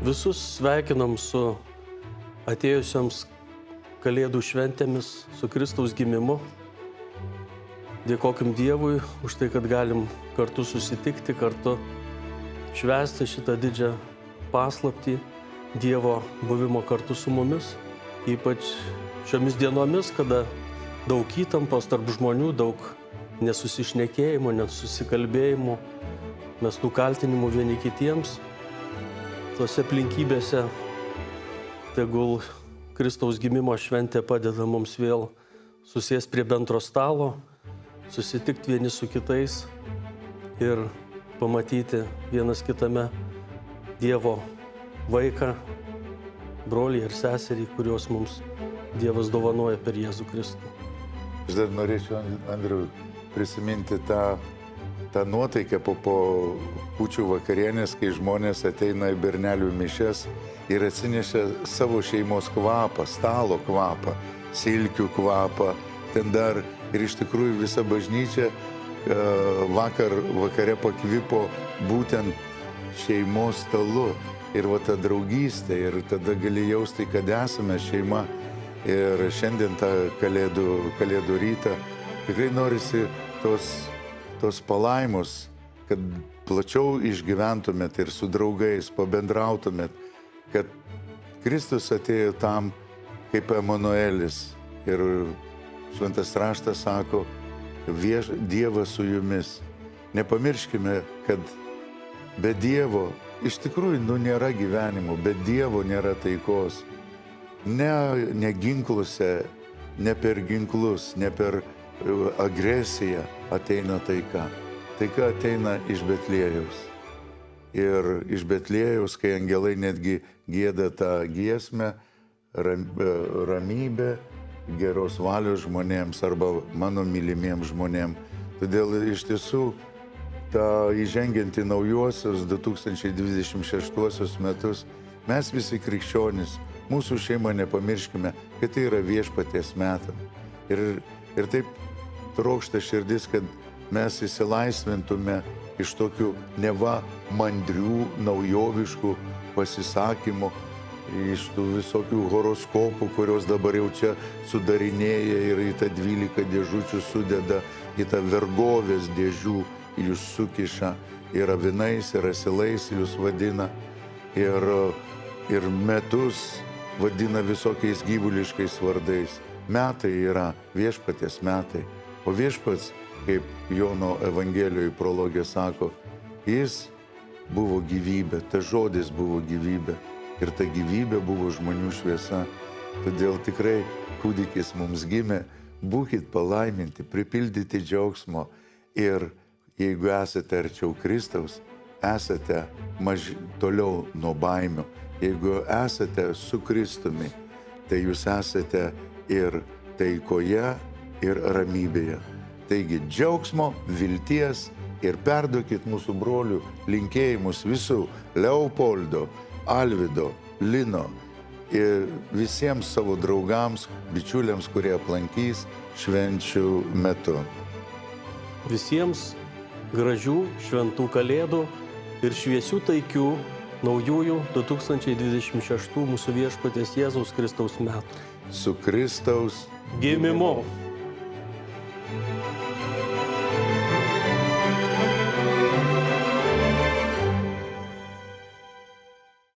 Visus sveikinam su atėjusiams Kalėdų šventėmis, su Kristaus gimimu. Dėkokim Dievui už tai, kad galim kartu susitikti, kartu švęsti šitą didžią paslaptį Dievo buvimo kartu su mumis. Ypač šiomis dienomis, kada daug įtampos tarp žmonių, daug nesusišnekėjimo, nesusikalbėjimo, mestų kaltinimų vieni kitiems. Tose aplinkybėse tegul Kristaus gimimo šventė padeda mums vėl susėsti prie bendro stalo, susitikti vieni su kitais ir pamatyti vienas kitame Dievo vaiką, brolį ir seserį, kuriuos mums Dievas dovanoja per Jėzų Kristų. Aš dar norėčiau, Andriau, prisiminti tą nuotaiką po kūčių vakarienės, kai žmonės ateina į bernelių mišias ir atsinešia savo šeimos kvapą, stalo kvapą, silkių kvapą. Ten dar ir iš tikrųjų visa bažnyčia vakare pakvipo būtent šeimos stalu. Ir va ta draugystė, ir tada gali jausti, kad esame šeima. Ir šiandien tą kalėdų rytą tikrai norisi tos palaimos, kad plačiau išgyventumėt ir su draugais pabendrautumėt, kad Kristus atėjo tam kaip Emanuelis. Ir Šventas raštas sako, Dievas su jumis. Nepamirškime, kad be Dievo iš tikrųjų nėra gyvenimo, be Dievo nėra taikos. Ne ginkluose, ne per ginklus, ne per agresiją ateina taika. Taika ateina iš Betliejaus. Ir iš Betliejaus, kai angelai netgi gieda tą giesmę, ramybė geros valios žmonėms arba mano mylimiems žmonėms. Todėl iš tiesų įžengiant į naujuosius 2026 metus, mes visi krikščionys, mūsų šeimą nepamirškime, kad tai yra viešpaties metam. Ir taip trokšta širdis, kad mes įsilaisvintume iš tokių neva mandrių, naujoviškų pasisakymų, iš tų visokių horoskopų, kurios dabar jau čia sudarinėja ir į tą 12 dėžučių sudeda, į tą vergovės dėžių jūs sukiša, ir avinais, ir asilais jūs vadina, ir metus vadina visokiais gyvuliškais vardais. Metai yra viešpaties metai, o viešpats, kaip Jono Evangelijoje prologė sako, jis buvo gyvybė, tas žodis buvo gyvybė ir ta gyvybė buvo žmonių šviesa. Todėl tikrai kūdikis mums gimė, būkit palaiminti, pripildyti džiaugsmo ir jeigu esate arčiau Kristaus, esate toliau nuo baimių. Jeigu esate su Kristumi, tai jūs esate ir taikoje, ir ramybėje. Taigi džiaugsmo, vilties ir perduokit mūsų brolių linkėjimus visų Leopoldo, Alvydo, Lino ir visiems savo draugams, bičiuliams, kurie aplankys švenčių metu. Visiems gražių šventų Kalėdų ir šviesių taikių naujųjų 2026 mūsų viešpaties Jėzaus Kristaus metų. Su Kristaus gimimu.